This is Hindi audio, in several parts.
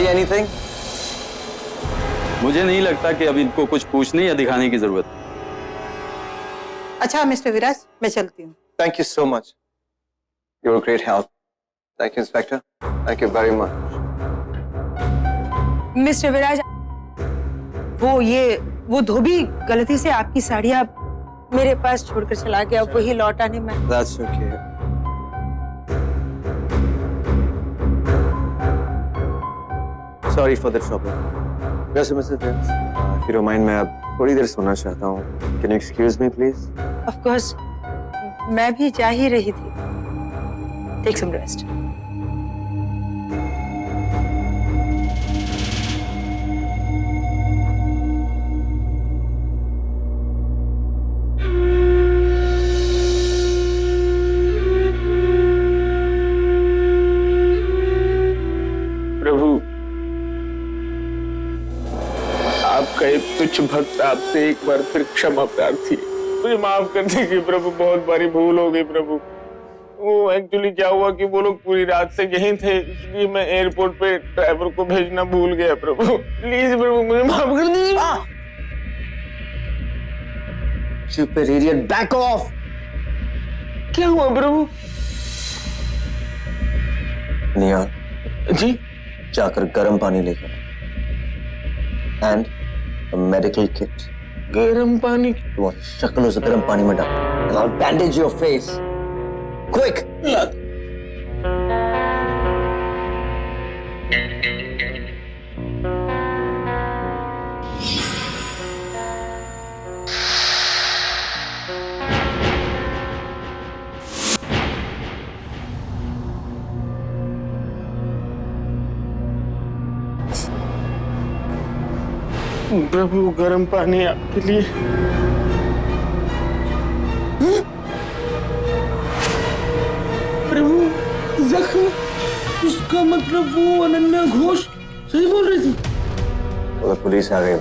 See anything? मुझे नहीं लगता कि अब इनको कुछ पूछने या दिखाने की जरूरत है। अच्छा मिस्टर विराज, मैं चलती हूँ। Thank you so much. You're a great help. Thank you, Inspector. Thank you very much. Mr Viraj, वो धोबी गलती से आपकी साड़ियाँ मेरे पास छोड़कर चला गया, वही लौटाने में। That's okay. Sorry for the trouble. वैसे Mr. Prince, if you don't mind, मैं अब थोड़ी देर सोना चाहता हूँ. Can you excuse me, please? Of course, मैं भी जा ही रही थी. Take some rest. आपका एक तुच्छ भक्त आपसे एक बार फिर क्षमा प्रार्थी, मुझे माफ कर दीजिए प्रभु, बहुत बड़ी भूल हो गई प्रभु। वो एक्चुअली क्या हुआ कि वो लोग पूरी रात से यहीं थे, इसलिए मैं एयरपोर्ट पे ड्राइवर को भेजना भूल गया प्रभु। प्लीज प्रभु मुझे माफ कर दीजिए। Stupid idiot, back off! क्या हुआ प्रभु? निया जी? जाकर गर्म पानी लेकर and a medical kit. गर्म पानी? तुम्हारी शक्ल उस गर्म पानी में डाल and I'll bandage your face. Quick! प्रभु गर्म पानी आपके लिए। प्रभु जख्म, इसका मतलब वो अनन्या घोष सही बोल रही थी। तो पुलिस आ गई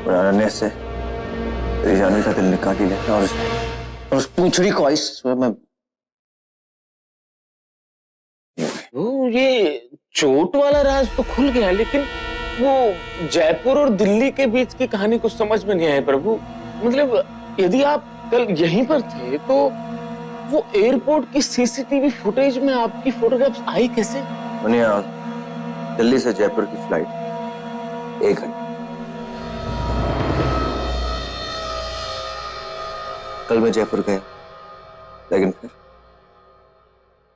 और अनन्या से तेरी जाने का दिल निकाल ही लेता और उस पूंछड़ी को इस मैं वो ये चोट वाला राज तो खुल गया, लेकिन वो जयपुर और दिल्ली के बीच की कहानी कुछ समझ में नहीं आई प्रभु। मतलब यदि आप कल यहीं पर थे तो वो एयरपोर्ट की सीसीटीवी फुटेज में आपकी फोटोग्राफ्स आई कैसे? दिल्ली से जयपुर की फ्लाइट 1 घंटा। कल मैं जयपुर गया, लेकिन फिर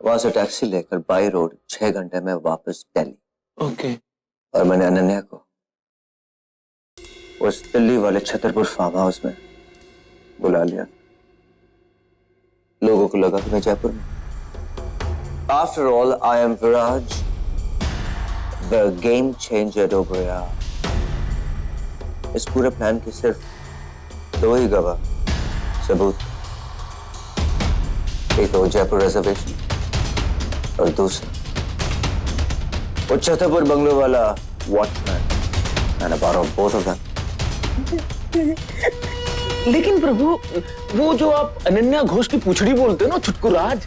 वहां से टैक्सी लेकर बाई रोड 6 घंटे में वापस दिल्ली। ओके। और मैंने अनन्या को उस दिल्ली वाले छतरपुर फार्म हाउस में बुला लिया। लोगों को लगा कि मैं जयपुर में। After all, I am Viraj, the game changer डोबरिया। इस पूरे प्लान के सिर्फ 2 ही गवाह सबूत, एक तो जयपुर रिजर्वेशन और दूसरा वो छतरपुर बंगलो वाला watchman. And about both of them. लेकिन प्रभु वो जो आप अनन्या घोष की पूछड़ी बोलते हो ना, छुटकू राज,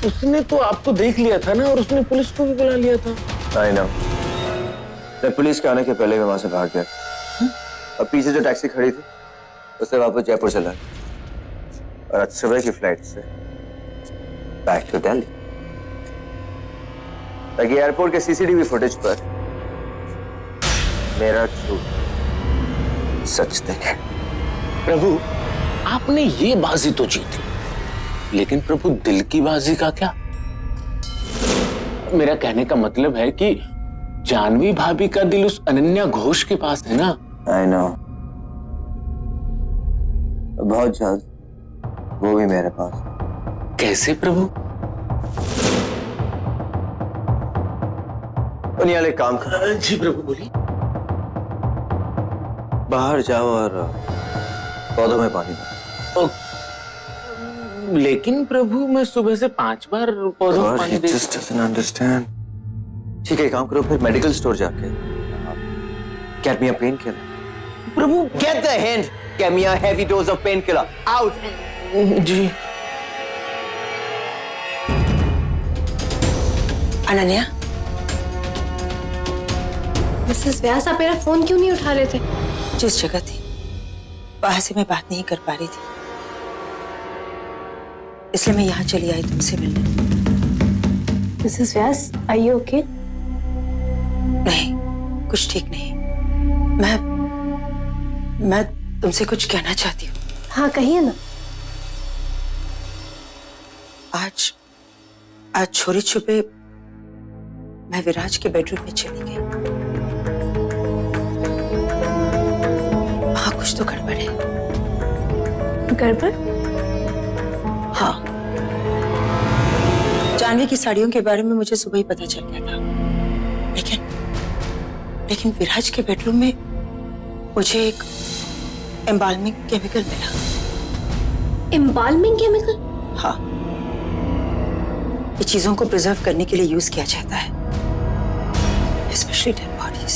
उसने तो आपको देख लिया था ना, और उसने पुलिस को भी बुला लिया था। I know. मैं पुलिस के आने के पहले मैं वहां से भाग गया और पीछे जो टैक्सी खड़ी थी उससे वापस जयपुर चला और आज सुबह की फ्लाइट से बैक टू दिल्ली, ताकि एयरपोर्ट के सीसीटीवी फुटेज पर मेरा झूठ सच देखे। प्रभु आपने ये बाजी तो जीत ली, लेकिन प्रभु दिल की बाजी का क्या? मेरा कहने का मतलब है कि जानवी भाभी का दिल उस अनन्या घोष के पास है ना। I know. बहुत जल्द वो भी मेरे पास। कैसे प्रभु? दुनिया काम कर। जी प्रभु बोलिए। बाहर जाओ और पौधों में पानी दो। लेकिन प्रभु मैं सुबह से 5 बार पौधों में पानी दे। Just doesn't understand. ठीक है, काम करो फिर मेडिकल स्टोर जाके get me a painkiller. Prabhu Get the hint. Get me a heavy dose of painkiller. Out. जी। अनन्या, मिसेस व्यास, आप मेरा फोन क्यों नहीं उठा रहे थे? जिस जगह थी वहां से मैं बात नहीं कर पा रही थी, इसलिए मैं यहाँ चली आई तुमसे मिलने। Mrs Vyas, are you okay? नहीं, कुछ ठीक नहीं। मैं तुमसे कुछ कहना चाहती हूँ। हाँ, कहिए ना। आज चोरी छुपे मैं विराज के बेडरूम में चली गई। वहां कुछ तो गड़बड़ है। गड़बड़? हाँ, जानवी की साड़ियों के बारे में मुझे सुबह ही पता चल गया था, लेकिन विराज के बेडरूम में मुझे एक एम्बाल्मिंग केमिकल मिला। Embalming chemical? हाँ, ये चीजों को प्रिजर्व करने के लिए यूज किया जाता है, स्पेशली डेड बॉडीज।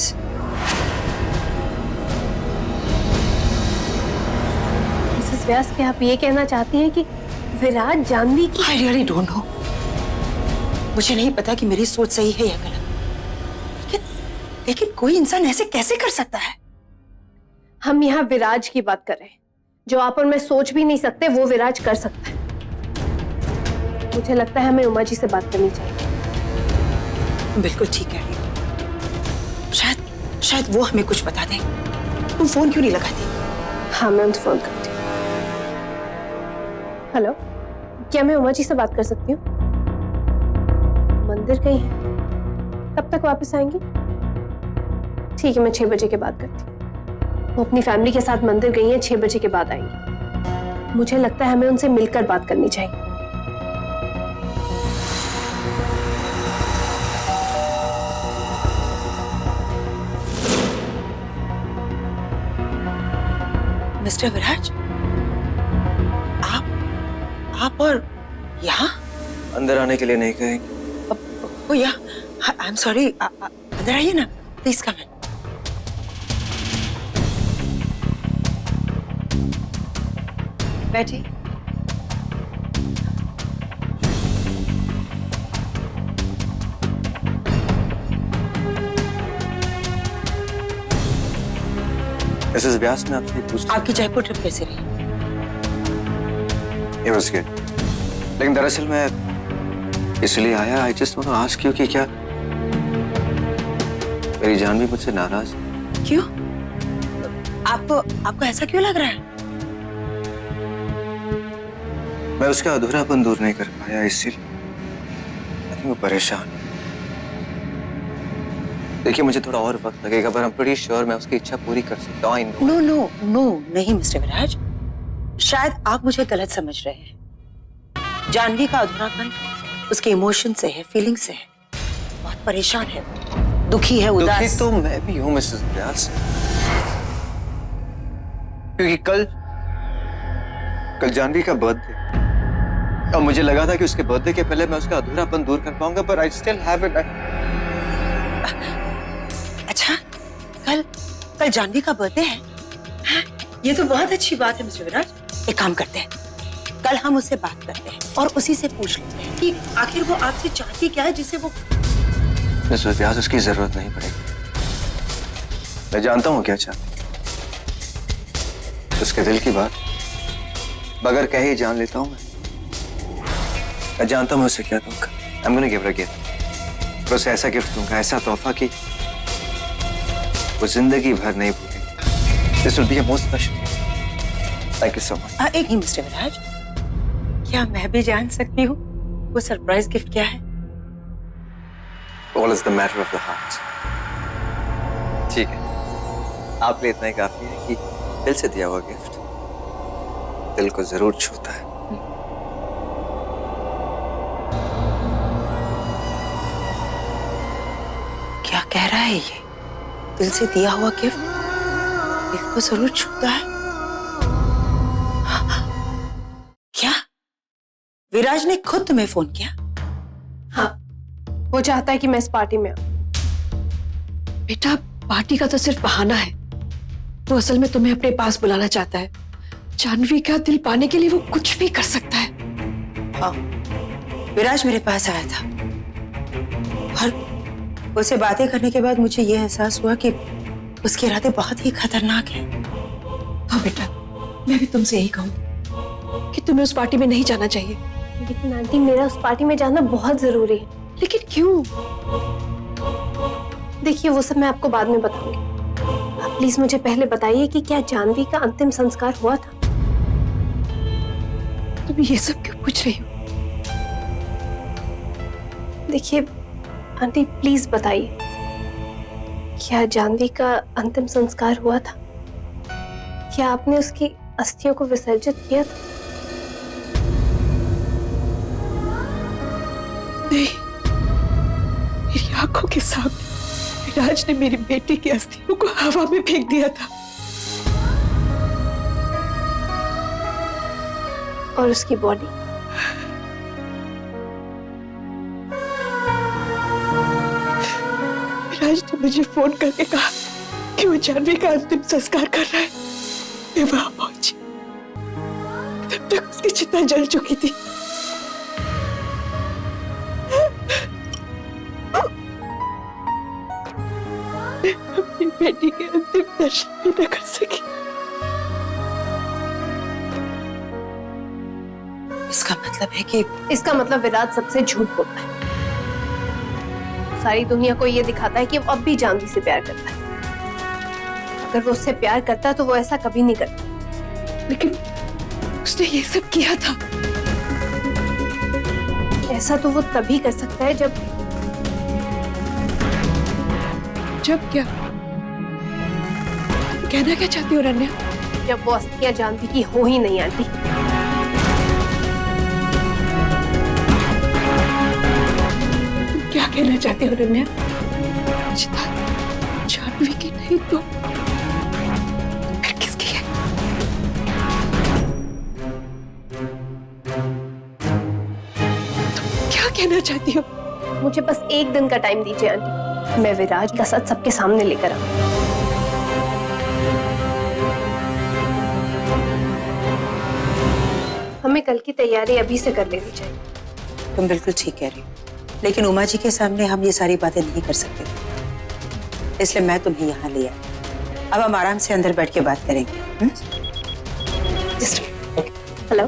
मिसेस व्यास, क्या आप ये कहना चाहती हैं कि विराज जानवी की? I really don't know। मुझे नहीं पता कि मेरी सोच सही है या गलत, लेकिन कोई इंसान ऐसे कैसे कर सकता है? हम यहाँ विराज की बात कर रहे हैं। जो आप और मैं सोच भी नहीं सकते वो विराज कर सकता है। मुझे लगता है हमें उमा जी से बात करनी चाहिए। बिल्कुल ठीक कह रही हो। शायद वो हमें कुछ बता दें। तुम फोन क्यों नहीं लगाती? हाँ, मैं उनसे फोन करती हूँ। हेलो, क्या मैं उमा जी से बात कर सकती हूँ? मंदिर गई हैं। कब तक वापस आएंगी? ठीक है, मैं 6 बजे के बाद करती हूँ। वो अपनी फैमिली के साथ मंदिर गई हैं, 6 बजे के बाद आएंगी। मुझे लगता है हमें उनसे मिलकर बात करनी चाहिए। मिस्टर विराज, आप और यहाँ? अंदर आने के लिए नहीं कहेंगे? ओ या, आई एम सॉरी। अंदर आइए ना, प्लीज कम इन। बैठिए। मिसेस व्यास, मैं आपसे पूछता हूँ, आपकी जयपुर ट्रिप कैसे रही? It was good। लेकिन दरअसल मैं इसलिए आया, I just want to ask you कि क्या मेरी जानवी मुझसे नाराज है? क्यों? आपको ऐसा क्यों लग रहा है? मैं उसका अधूरापन दूर नहीं कर पाया, इसलिए वो परेशान है। देखिए, मुझे थोड़ा और वक्त लगेगा, पर आई एम प्रीटी श्योर मैं उसकी इच्छा पूरी कर सकता हूँ। I know। नो, नहीं मिस्टर विराज, शायद आप मुझे गलत समझ रहे हैं। जानवी का अधूरापन उसके इमोशन से है, फीलिंग से है। बहुत परेशान है, दुखी है, उदास। दुखी तो मैं भी हूँ मिसेस व्यास, क्योंकि कल जानवी का बर्थडे, और मुझे लगा था कि उसके बर्थडे के पहले मैं उसका अधूरापन दूर कर पाऊंगा, पर आई स्टिल हैव इट। अच्छा, कल जानवी का बर्थडे है? हाँ, ये तो बहुत अच्छी बात है मिस्टर विराज। एक काम करते हैं, कल हम उससे बात करते हैं और उसी से पूछ लेते हैं कि आखिर वो आपसे चाहती क्या है, जिसे वो। मिस्टर व्यास, उसकी जरूरत नहीं पड़ेगी। मैं जानता हूँ क्या चाहती, उसके दिल की बात बगैर कहे ही जान लेता हूँ मैं जानता हूँ उसे क्या दूंगा। I'm gonna give her a gift। उसे ऐसा गिफ्ट दूंगा, ऐसा तोहफा कि वो जिंदगी भर नहीं भूलेगी। This will be a most special gift। Thank you so much। एक ही मिस्टर विराज, क्या मैं भी जान सकती हूँ वो सरप्राइज गिफ्ट क्या है? All is the matter of the heart। ठीक है, आप लिए इतना ही काफी है कि दिल से दिया हुआ गिफ्ट दिल को जरूर छूता है। क्या कह रहा है ये? दिल से दिया हुआ गिफ्ट दिल को जरूर छूता है? क्या विराज ने खुद तुम्हें फोन किया? हाँ, वो चाहता है कि मैं इस पार्टी में आऊं। बेटा, पार्टी का तो सिर्फ बहाना है। वो असल में तुम्हें अपने पास बुलाना चाहता है। जानवी का दिल पाने के लिए वो कुछ भी कर सकता है। हाँ, विराज मेरे पास आया था उससे बातें करने के बाद मुझे यह एहसास हुआ कि उसके इरादे बहुत ही खतरनाक हैं। हाँ बेटा, मैं भी तुमसे यही कहूँ कि तुम्हें उस पार्टी में नहीं जाना चाहिए। लेकिन आंटी, मेरा उस पार्टी में जाना बहुत जरूरी है। लेकिन क्यों? देखिए, वो सब मैं आपको बाद में बताऊंगी। आप प्लीज मुझे पहले बताइए कि क्या जानवी का अंतिम संस्कार हुआ था? तुम ये सब क्यों पूछ रही हो? देखिए आंटी, प्लीज बताइए, क्या जानवी का अंतिम संस्कार हुआ था? क्या आपने उसकी अस्थियों को विसर्जित किया था? नहीं, मेरी आंखों के सामने विराज ने मेरी बेटी की अस्थियों को हवा में फेंक दिया था। और उसकी बॉडी? विराज ने मुझे फोन करके कहा कि वो जानवी का अंतिम संस्कार कर रहा है। मैं वहां पहुंची, तब तक उसकी चिता जल चुकी थी। मैं अपनी बेटी के अंतिम दर्शन भी न कर सकी। इसका मतलब है कि इसका मतलब विराट सबसे झूठ बोलता है। सारी दुनिया को ये दिखाता है कि वो अब भी जानवी से प्यार करता है। अगर वो उससे प्यार करता तो वो ऐसा कभी नहीं करता। लेकिन उसने ये सब किया था। ऐसा तो वो तभी कर सकता है जब क्या? तुम कहना क्या चाहती हो रन्या? जब वो अस्थियां जानवी की हो ही नहीं आंटी। तुम क्या कहना चाहती हो रन्या? चिता जानवी की नहीं तो फिर किसकी है? तुम क्या कहना चाहती हो? मुझे बस एक दिन का टाइम दीजिए आंटी, मैं विराज का सच सबके सामने लेकर आऊं। हमें कल की तैयारी अभी से कर लेनी चाहिए। तुम बिल्कुल ठीक कह रही हो, लेकिन उमा जी के सामने हम ये सारी बातें नहीं कर सकते, इसलिए मैं तुम्हें यहाँ ले आई। अब हम आराम से अंदर बैठ के बात करेंगे। हेलो।